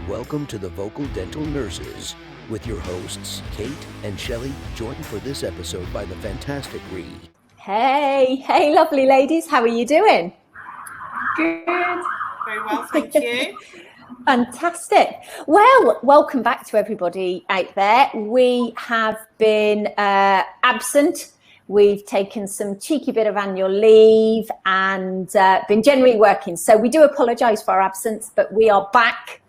welcome to the Vocal Dental Nurses with your hosts, Kate and Shelly, joined for this episode by the fantastic Rhian. Hey, lovely ladies. How are you doing? Good. Very well, thank you. Fantastic. Well, welcome back to everybody out there. We have been absent. We've taken some cheeky bit of annual leave and been generally working. So we do apologise for our absence, but we are back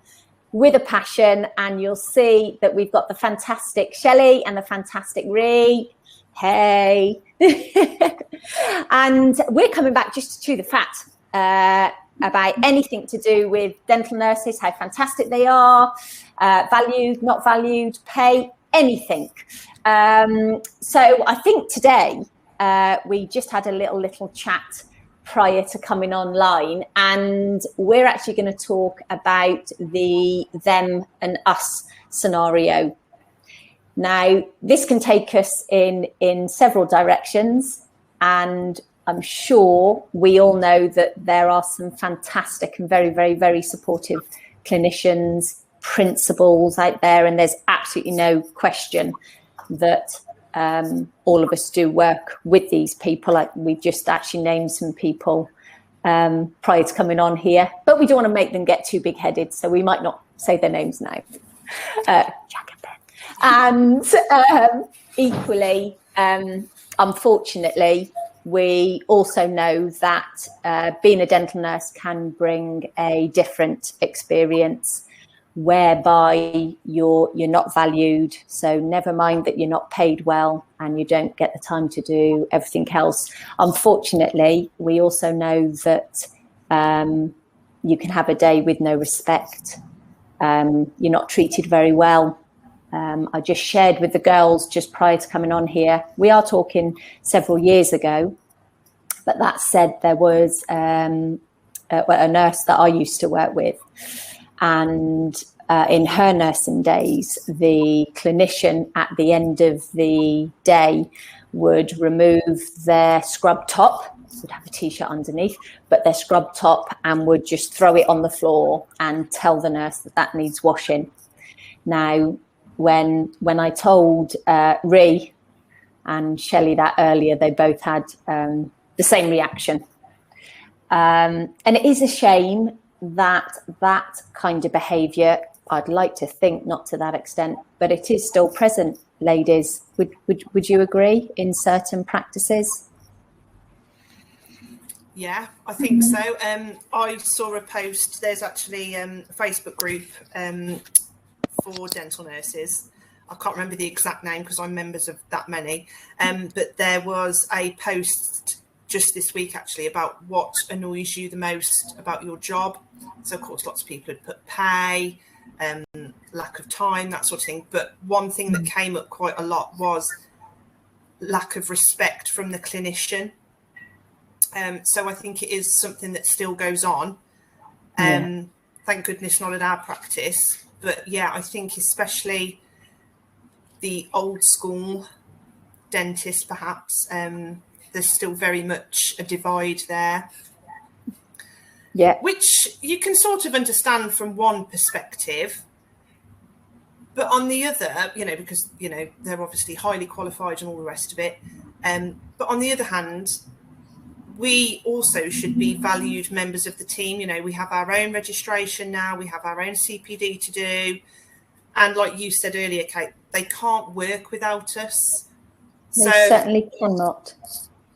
with a passion, and you'll see that we've got the fantastic Shelly and the fantastic Rhian. Hey. And we're coming back just to chew the fat about anything to do with dental nurses, how fantastic they are, valued, not valued, pay, anything. So I think today we just had a little chat prior to coming online, and we're actually going to talk about the them and us scenario. Now, this can take us in several directions, and I'm sure we all know that there are some fantastic and very, very, very supportive clinicians, principals out there, and there's absolutely no question that all of us do work with these people. Like, we've just actually named some people prior to coming on here, but we don't want to make them get too big-headed, so we might not say their names now. And equally, unfortunately, we also know that being a dental nurse can bring a different experience, whereby you're not valued. So never mind that you're not paid well and you don't get the time to do everything else. Unfortunately, we also know that you can have a day with no respect. You're not treated very well. I just shared with the girls just prior to coming on here. We are talking several years ago, but that said, there was a nurse that I used to work with, and in her nursing days, the clinician at the end of the day would remove their scrub top, would have a t-shirt underneath, but their scrub top, and would just throw it on the floor and tell the nurse that needs washing. Now, when I told Rhian and Shelly that earlier, they both had the same reaction. And it is a shame that kind of behaviour, I'd like to think not to that extent, but it is still present, ladies. Would you agree in certain practices? Yeah, I think so. I saw a post. There's actually a Facebook group for dental nurses. I can't remember the exact name because I'm members of that many. But there was a post just this week actually about what annoys you the most about your job. So of course lots of people had put pay, lack of time, that sort of thing. But one thing that came up quite a lot was lack of respect from the clinician. So I think it is something that still goes on. Thank goodness not in our practice. But yeah, I think especially the old school dentists, perhaps, there's still very much a divide there. Yeah. Which you can sort of understand from one perspective. But on the other, because, they're obviously highly qualified and all the rest of it. But on the other hand, we also should be valued members of the team. We have our own registration now. We have our own CPD to do. And like you said earlier, Kate, they can't work without us. They certainly cannot.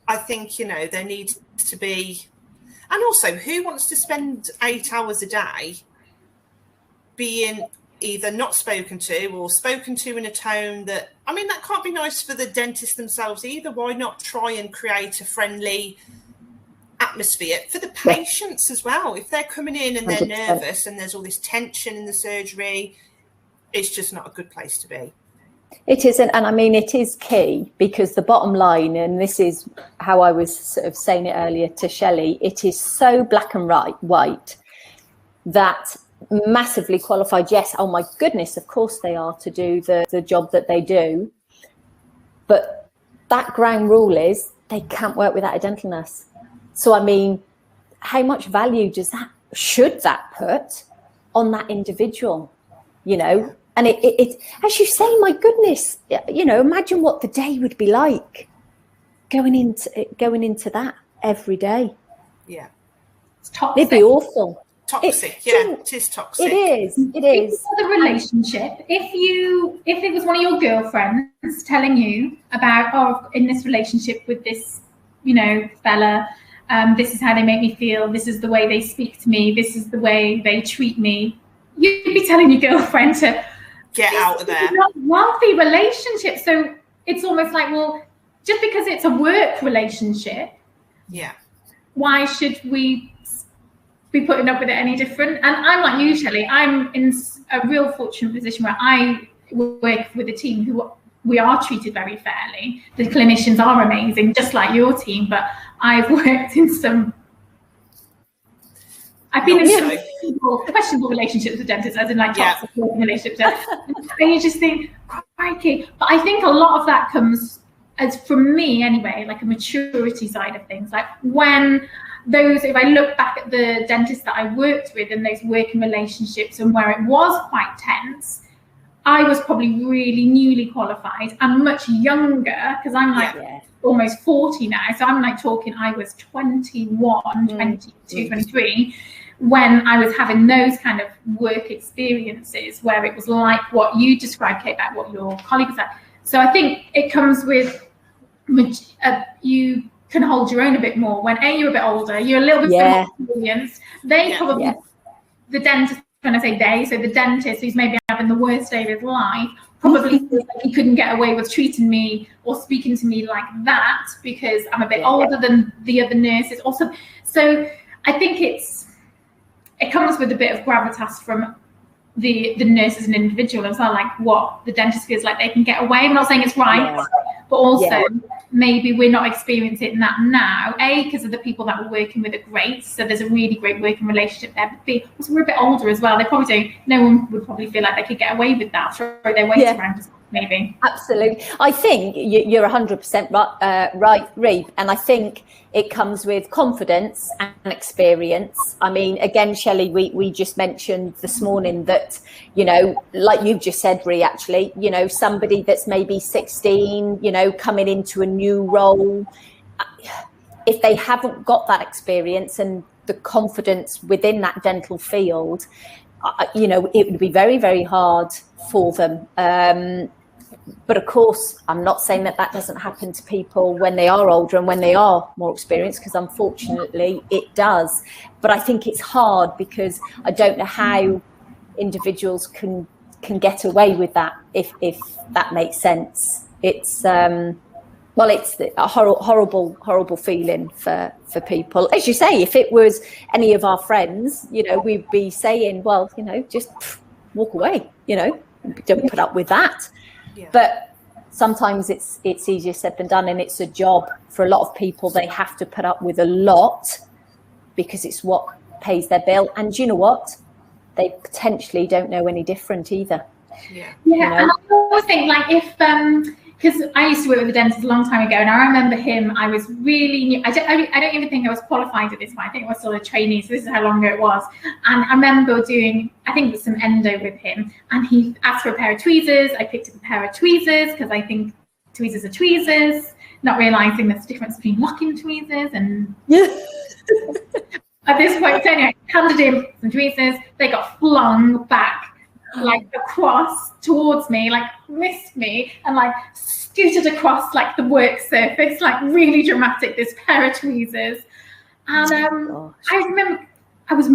I think, there needs to be... And also, who wants to spend 8 hours a day being either not spoken to or spoken to in a tone that... I mean, that can't be nice for the dentists themselves either. Why not try and create a friendly atmosphere for the patients as well? If they're coming in and they're 100%. Nervous and there's all this tension in the surgery, it's just not a good place to be. It isn't, and I mean, it is key, because the bottom line, and this is how I was sort of saying it earlier to Shelly, it is so black and white that massively qualified, yes, oh my goodness, of course they are to do the job that they do, but that ground rule is they can't work without a dental nurse. So I mean, how much value should that put on that individual, you know. And it as you say, my goodness, you know, imagine what the day would be like going into that every day. Yeah, it's toxic. It'd be awful. Toxic, it is toxic. It is. The relationship. If it was one of your girlfriends telling you about, oh, in this relationship with this, you know, fella, this is how they make me feel. This is the way they speak to me. This is the way they treat me. You'd be telling your girlfriend to get out of there. Not wealthy relationship. So it's almost like, well, just because it's a work relationship, why should we be putting up with it any different? And I'm like you, Shelly. I'm in a real fortunate position where I work with a team who we are treated very fairly. The clinicians are amazing, just like your team. But I've worked in some. I've been in some questionable relationships with dentists, as in like toxic relationships, and you just think, crikey. But I think a lot of that comes, as from me anyway, like a maturity side of things. Like when if I look back at the dentists that I worked with and those working relationships and where it was quite tense, I was probably really newly qualified and much younger, because I'm like almost 40 now. So I'm like talking, I was 21, 22, 23, when I was having those kind of work experiences where it was like what you described, Kate, like what your colleague was like. So I think it comes with, you can hold your own a bit more when you're a bit older, you're a little bit more experienced. They probably, the dentist, when I say they, so the dentist who's maybe having the worst day of his life, probably feels like he couldn't get away with treating me or speaking to me like that because I'm a bit older than the other nurses. Also, so I think it comes with a bit of gravitas from the nurse as an individual as well, like what the dentist feels like they can get away. I'm not saying it's right, but also maybe we're not experiencing that now, because of the people that we're working with are great, so there's a really great working relationship there, but B, also we're a bit older as well. They probably don't, no one would probably feel like they could get away with that, throw their weight around, maybe. Absolutely. I think you're 100% right, Rhian, and I think it comes with confidence and experience. I mean, again, Shelly, we just mentioned this morning that, you know, like you've just said, Rhian, actually, you know, somebody that's maybe 16, you know, coming into a new role, if they haven't got that experience and the confidence within that dental field, you know, it would be very, very hard for them. But of course, I'm not saying that doesn't happen to people when they are older and when they are more experienced, because unfortunately it does. But I think it's hard because I don't know how individuals can get away with that, if that makes sense. It's it's a horrible feeling for people. As you say, if it was any of our friends, you know, we'd be saying, well, you know, just walk away, you know, don't put up with that. But sometimes it's easier said than done, and it's a job for a lot of people. They have to put up with a lot because it's what pays their bill. And you know what? They potentially don't know any different either. Yeah, you know? And I always think, like, if because I used to work with a dentist a long time ago, and I remember him. I was really new. I don't even think I was qualified at this point. I think I was still a trainee, so this is how long ago it was. And I remember doing, I think it was some endo with him, and he asked for a pair of tweezers. I picked up a pair of tweezers because I think tweezers are tweezers, not realising there's a difference between locking tweezers and. At this point, anyway, handed him some tweezers. They got flung back, like across towards me, like missed me, and like scooted across like the work surface, like really dramatic, this pair of tweezers. And I remember I was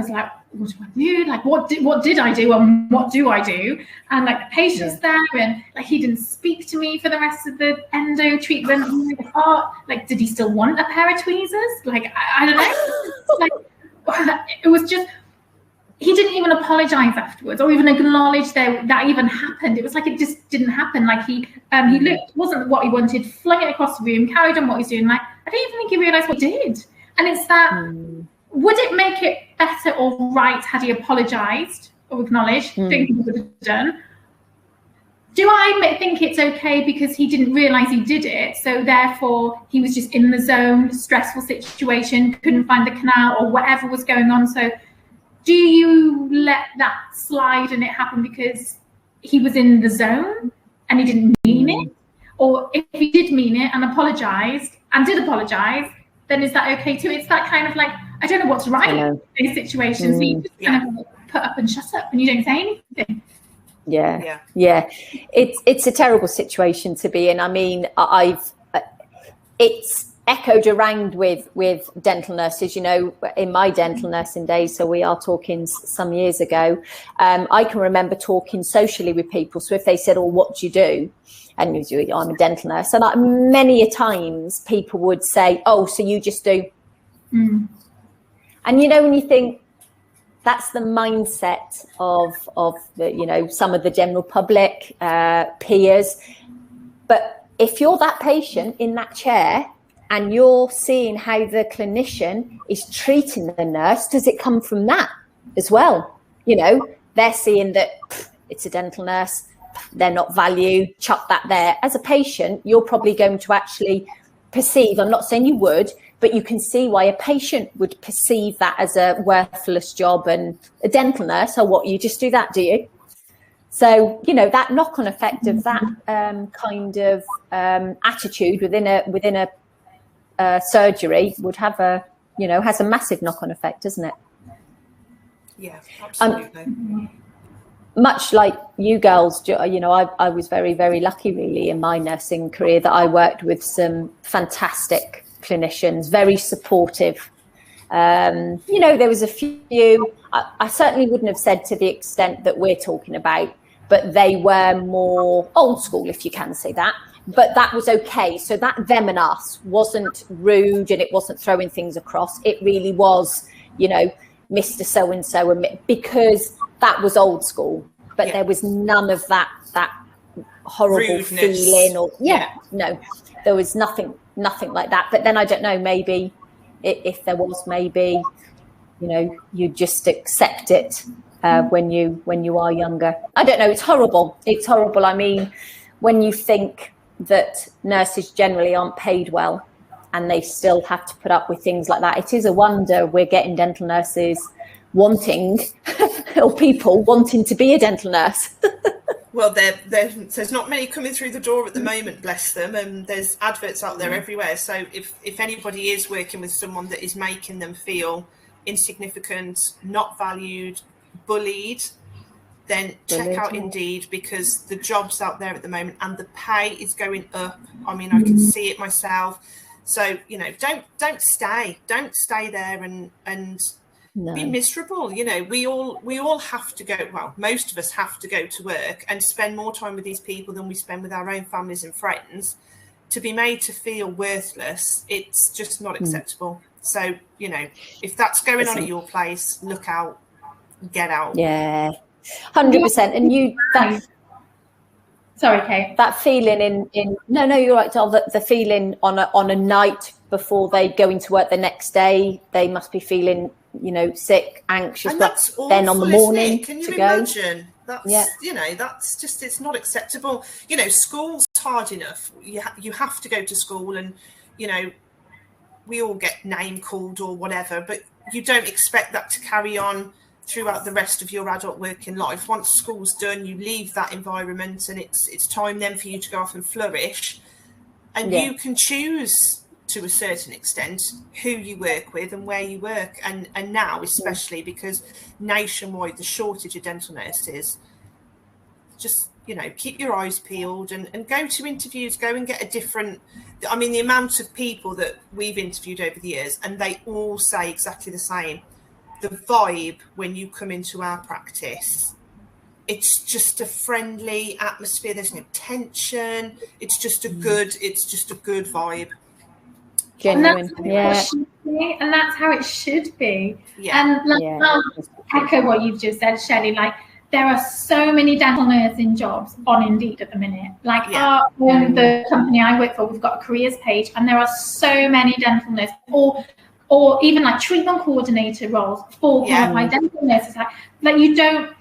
like, what do I do? Like, what did I do and what do I do? And like the patient's there, and like he didn't speak to me for the rest of the endo treatment. I'm like, oh, like, did he still want a pair of tweezers? Like, I don't know. Like, it was just, he didn't even apologize afterwards or even acknowledge that even happened. It was like it just didn't happen. Like he looked, wasn't what he wanted, flung it across the room, carried on what he's doing. Like, I don't even think he realized what he did. And it's that, would it make it better or right had he apologized or acknowledged? Think he would have done. Do I think it's okay because he didn't realize he did it, so therefore he was just in the zone, stressful situation, couldn't find the canal or whatever was going on? So do you let that slide and it happen because he was in the zone and he didn't mean it? Or if he did mean it and apologized and did apologize, then is that okay too? It's that kind of like, I don't know what's right in these situations. So you just kind of put up and shut up and you don't say anything. Yeah. It's a terrible situation to be in. I mean, it's echoed around with dental nurses, you know, in my dental nursing days. So we are talking some years ago. I can remember talking socially with people. So if they said, "Oh, what do you do?" and I'm a dental nurse, and many a times people would say, "Oh, so you just do." And you know, when you think that's the mindset of the, you know, some of the general public, peers, but if you're that patient in that chair and you're seeing how the clinician is treating the nurse, does it come from that as well? You know, they're seeing that it's a dental nurse, they're not valued, chuck that there. As a patient, you're probably going to actually perceive, I'm not saying you would, but you can see why a patient would perceive that as a worthless job, and a dental nurse, or what, you just do that, do you? So, you know, that knock-on effect of that kind of attitude within a surgery would have a, you know, has a massive knock-on effect, doesn't it? Yeah, absolutely. Much like you girls, you know, I was very, very lucky really in my nursing career that I worked with some fantastic clinicians, very supportive. You know, there was a few, I certainly wouldn't have said to the extent that we're talking about, but they were more old school, if you can say that. But that was okay. So that them and us wasn't rude, and it wasn't throwing things across. It really was, you know, Mr. So-and-so, because that was old school. But there was none of that horrible rudeness. Feeling, or no, there was nothing like that. But then I don't know, maybe if there was, maybe, you know, you just accept it when you are younger. I don't know. It's horrible. It's horrible. I mean, when you think that nurses generally aren't paid well and they still have to put up with things like that, it is a wonder we're getting dental nurses wanting or people wanting to be a dental nurse. Well, there's not many coming through the door at the moment, bless them, and there's adverts out there everywhere. So if anybody is working with someone that is making them feel insignificant, not valued, bullied, then check out Indeed, because the jobs out there at the moment and the pay is going up. I mean, I can see it myself. So, you know, don't stay there and be miserable. You know, we all have to go. Well, most of us have to go to work and spend more time with these people than we spend with our own families and friends. To be made to feel worthless, it's just not acceptable. So, you know, if that's going on at your place, look out, get out. Yeah. 100%. And you, sorry, Kate. That feeling in no, you're right, Dol, the feeling on a night before they go into work the next day, they must be feeling, you know, sick, anxious, and that's but then on the morning Can you to imagine? Go. That's you know, that's just, it's not acceptable. You know, school's hard enough. You have to go to school, and you know, we all get name called or whatever, but you don't expect that to carry on throughout the rest of your adult working life. Once school's done, you leave that environment, and it's time then for you to go off and flourish. And you can choose to a certain extent who you work with and where you work. And now, especially because nationwide, the shortage of dental nurses, just, you know, keep your eyes peeled and go to interviews, go and get a different, I mean, the amount of people that we've interviewed over the years, and they all say exactly the same. The vibe when you come into our practice, it's just a friendly atmosphere. There's no tension. It's just a good vibe. Genuine, and that's how it should be. And I'll echo what you've just said, Shelly. Like, there are so many dental nursing jobs on Indeed at the minute. Like the company I work for, we've got a careers page, and there are so many dental nurses, or even like treatment coordinator roles for qualified dental nurses. Like you don't,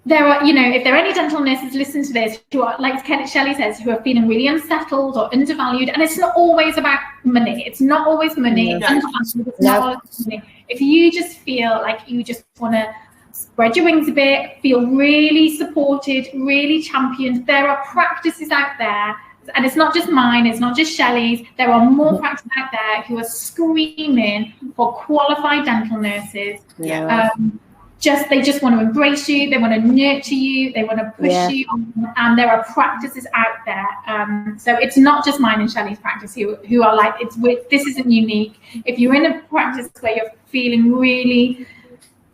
there are, if there are any dental nurses listen to this who are, like Shelly says, who are feeling really unsettled or undervalued, and it's not always about money. It's not always money. No. It's not always money. If you just feel like you just want to spread your wings a bit, feel really supported, really championed, there are practices out there, and it's not just mine, it's not just Shelly's. There are more practices out there who are screaming for qualified dental nurses. Yeah. They just want to embrace you, they want to nurture you, they want to push you, and there are practices out there. So it's not just mine and Shelly's practice who are like, this isn't unique. If you're in a practice where you're feeling really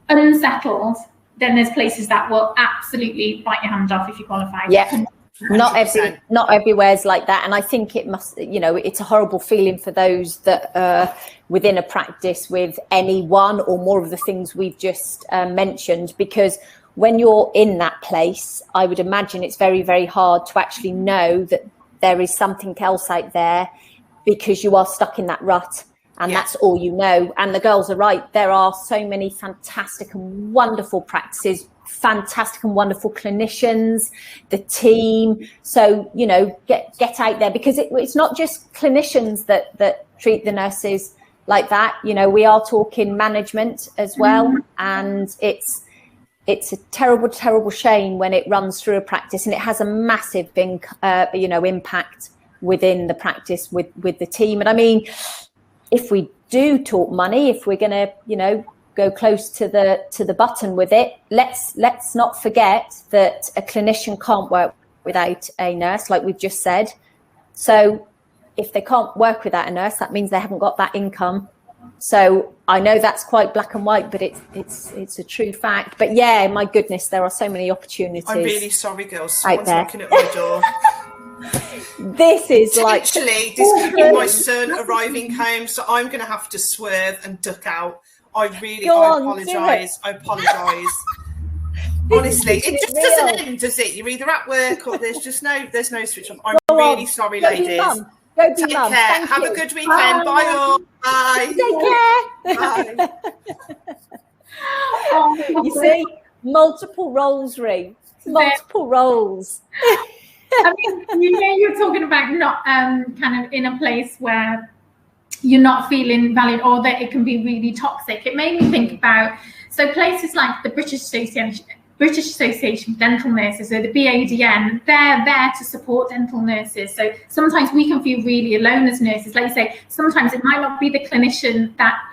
unsettled, then there's places that will absolutely bite your hand off if you qualify. Yeah. Not everywhere's like that, and I think it must, it's a horrible feeling for those that are within a practice with any one or more of the things we've just mentioned, because when you're in that place, I would imagine it's very, very hard to actually know that there is something else out there, because you are stuck in that rut, and that's all you know. And the girls are right, there are so many fantastic and wonderful practices, fantastic and wonderful clinicians, the team. So, get out there, because it's not just clinicians that treat the nurses like that. We are talking management as well, and it's a terrible, terrible shame when it runs through a practice, and it has a massive impact within the practice with the team. And I mean, if we do talk money, if we're going to, go close to the button with it, let's not forget that a clinician can't work without a nurse, like we've just said. So if they can't work without a nurse, that means they haven't got that income. So I know that's quite black and white, but it's a true fact. But yeah, my goodness, there are so many opportunities. I'm really sorry, girls. Someone's knocking at my door. This is this could be my son arriving home, so I'm going to have to swerve and duck out. I apologise. Honestly, it just doesn't end, does it? You're either at work or there's no switch on. I'm really sorry, ladies. Go Take care. Thank Have you. A good weekend. Bye all. Bye. Take care. Bye. You see, multiple roles, Rhian. Multiple roles. I mean, you're talking about not kind of in a place where you're not feeling valued, or that it can be really toxic. It made me think about, so places like the British Association of Dental Nurses, or the BADN, they're there to support dental nurses. So sometimes we can feel really alone as nurses. Like you say, sometimes it might not be the clinician that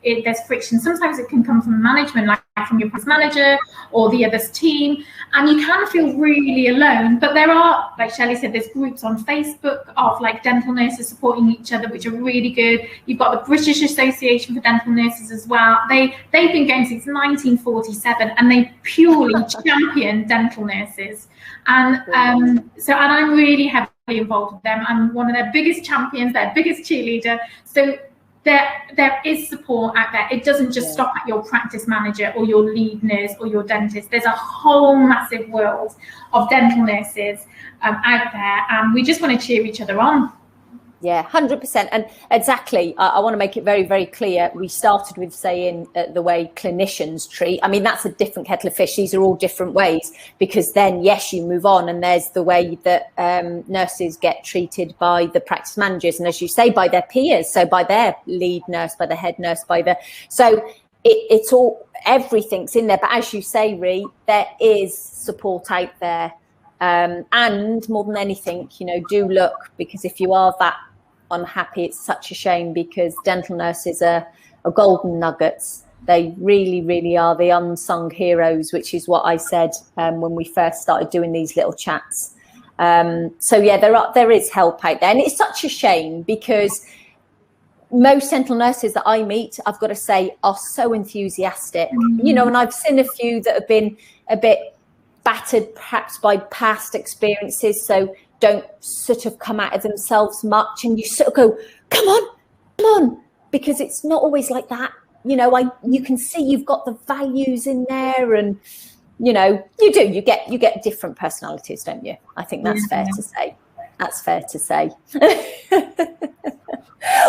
there's friction. Sometimes it can come from management, like from your practice manager or the other's team, and you can feel really alone. But there are, like Shelly said, there's groups on Facebook of like dental nurses supporting each other, which are really good. You've got the British Association for Dental Nurses as well. They've been going since 1947, and they purely champion dental nurses. And I'm really heavily involved with them. I'm one of their biggest champions, their biggest cheerleader. So there is support out there. It doesn't just stop at your practice manager or your lead nurse or your dentist. There's a whole massive world of dental nurses out there, and we just want to cheer each other on. Yeah, 100%. And exactly, I want to make it very, very clear. We started with saying the way clinicians treat. I mean, that's a different kettle of fish. These are all different ways, because then, yes, you move on, and there's the way that nurses get treated by the practice managers. And as you say, by their peers. So by their lead nurse, by the head nurse, so it's all, everything's in there. But as you say, Rhi, there is support out there. And more than anything, do look, because if you are that unhappy, it's such a shame, because dental nurses are golden nuggets. They really, really are the unsung heroes, which is what I said when we first started doing these little chats. So yeah, there is help out there, and it's such a shame, because most dental nurses that I meet, I've got to say, are so enthusiastic, and I've seen a few that have been a bit battered perhaps by past experiences, so don't sort of come out of themselves much, and you sort of go, come on, because it's not always like that. You can see you've got the values in there, and you get different personalities, don't you? I think that's fair to say.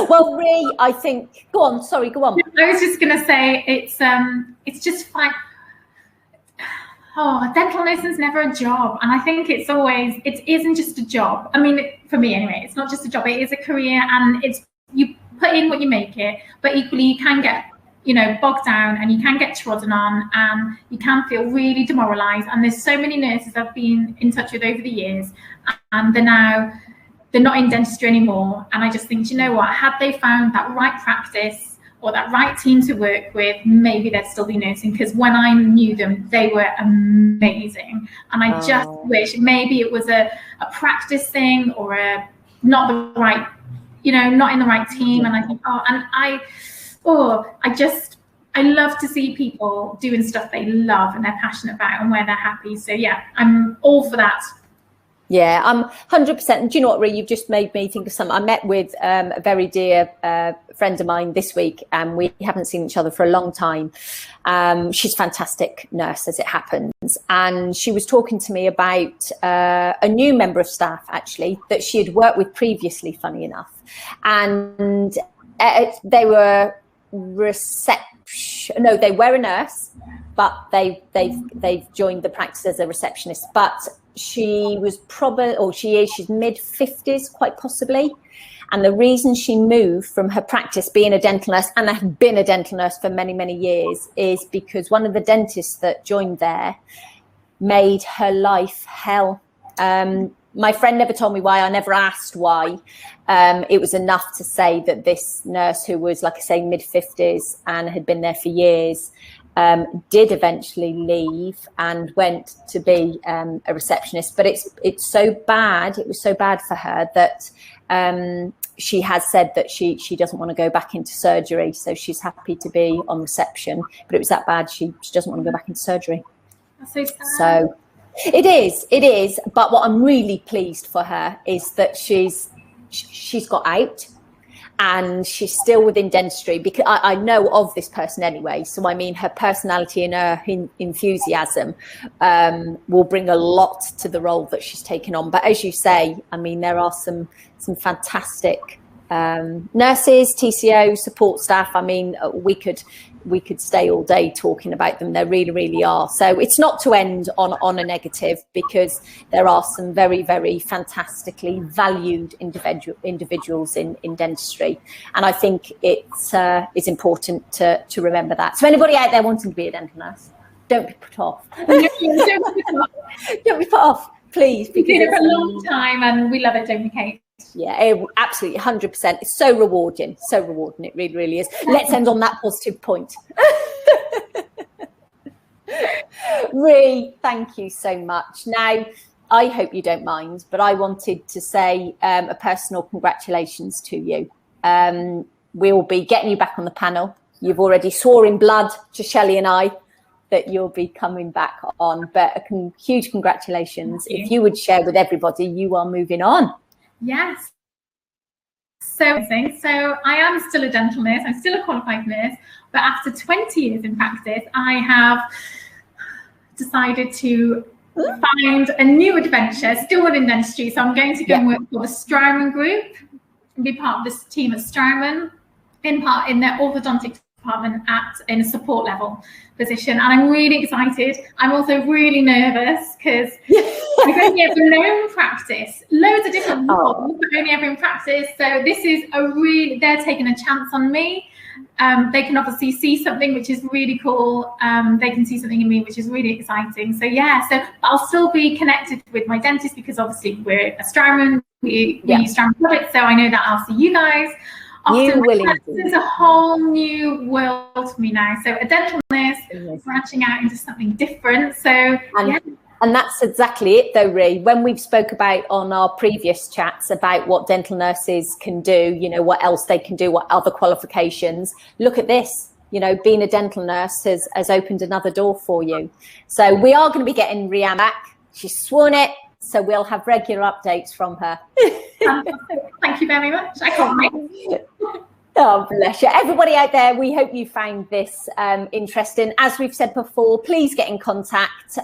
Well, Rhi, I think, go on. I was just going to say, it's just fine. Oh, dental nursing is never a job. And I think it isn't just a job. I mean, for me anyway, it's not just a job. It is a career, and you put in what you make it, but equally you can get, bogged down, and you can get trodden on, and you can feel really demoralized. And there's so many nurses I've been in touch with over the years, and they're not in dentistry anymore. And I just think, you know what, had they found that right practice or that right team to work with, maybe they'd still be nursing, because when I knew them, they were amazing. And I just wish maybe it was a practice thing, or not in the right team. And I think, I love to see people doing stuff they love and they're passionate about and where they're happy. So yeah, I'm all for that. Yeah, I'm 100%. Do you know what, Rhian? You've just made me think of something. I met with a very dear friend of mine this week, and we haven't seen each other for a long time. She's a fantastic nurse, as it happens. And she was talking to me about a new member of staff, actually, that she had worked with previously, funny enough. And they were they were a nurse, but they've joined the practice as a receptionist. But she's mid-50s, quite possibly. And the reason she moved from her practice, being a dental nurse, and I've been a dental nurse for many, many years, is because one of the dentists that joined there made her life hell. My friend never told me why. I never asked why. It was enough to say that this nurse, who was, like I say, mid-50s and had been there for years, did eventually leave and went to be a receptionist. But it's so bad. It was so bad for her that she has said that she doesn't want to go back into surgery. So she's happy to be on reception. But it was that bad. She doesn't want to go back into surgery. That's so sad. So it is. But what I'm really pleased for her is that she's got out. And she's still within dentistry, because I know of this person anyway. So, I mean, her personality and her enthusiasm will bring a lot to the role that she's taken on. But as you say, I mean, there are some fantastic nurses, TCO, support staff. I mean, we could stay all day talking about them. They really, really are. So it's not to end on a negative, because there are some very, very fantastically valued individuals in dentistry. And I think it's important to remember that. So anybody out there wanting to be a dental nurse, don't be put off. Don't be put off, please. We've been here for a long time and we love it, don't we, Kate? Yeah, absolutely, 100%. It's so rewarding. It really, really is. Let's end on that positive point. Rhi, thank you so much. Now, I hope you don't mind, but I wanted to say a personal congratulations to you. We'll be getting you back on the panel. You've already swore in blood to Shelly and I that you'll be coming back on, but huge congratulations. If you would share with everybody, you are moving on. Yes. So I am still a dental nurse. I'm still a qualified nurse, but after 20 years in practice, I have decided to find a new adventure, still within dentistry. So I'm going to go and work for the Straumann Group and be part of this team at Straumann, in their orthodontic department in a support level position. And I'm really excited. I'm also really nervous because I'm going to be no practice, loads of different roles, but only ever in practice. So this is they're taking a chance on me. They can obviously see something which is really cool. They can see something in me which is really exciting. So I'll still be connected with my dentist, because obviously we're a Straumann, we use Straumann products. So I know that I'll see you guys. It's a whole new world for me now. So a dental nurse branching out into something different. And that's exactly it, though, Rhi. When we've spoke about on our previous chats about what dental nurses can do, what else they can do, what other qualifications, look at this. Being a dental nurse has opened another door for you. So we are going to be getting Rhian back. She's sworn it. So we'll have regular updates from her. Thank you very much. I can't wait. Oh, bless you. Everybody out there, we hope you found this interesting. As we've said before, please get in contact,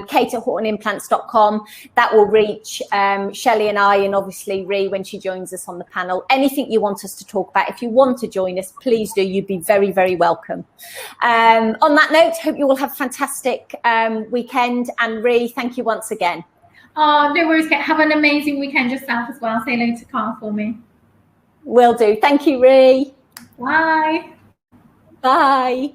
kate@hortonimplants.com. That will reach Shelly and I, and obviously Rhi when she joins us on the panel. Anything you want us to talk about, if you want to join us, please do. You'd be very, very welcome. On that note, hope you all have a fantastic weekend. And Rhi, thank you once again. Oh, no worries, Kate. Have an amazing weekend yourself as well. Say hello to Carl for me. Will do. Thank you, Rhi. Bye. Bye.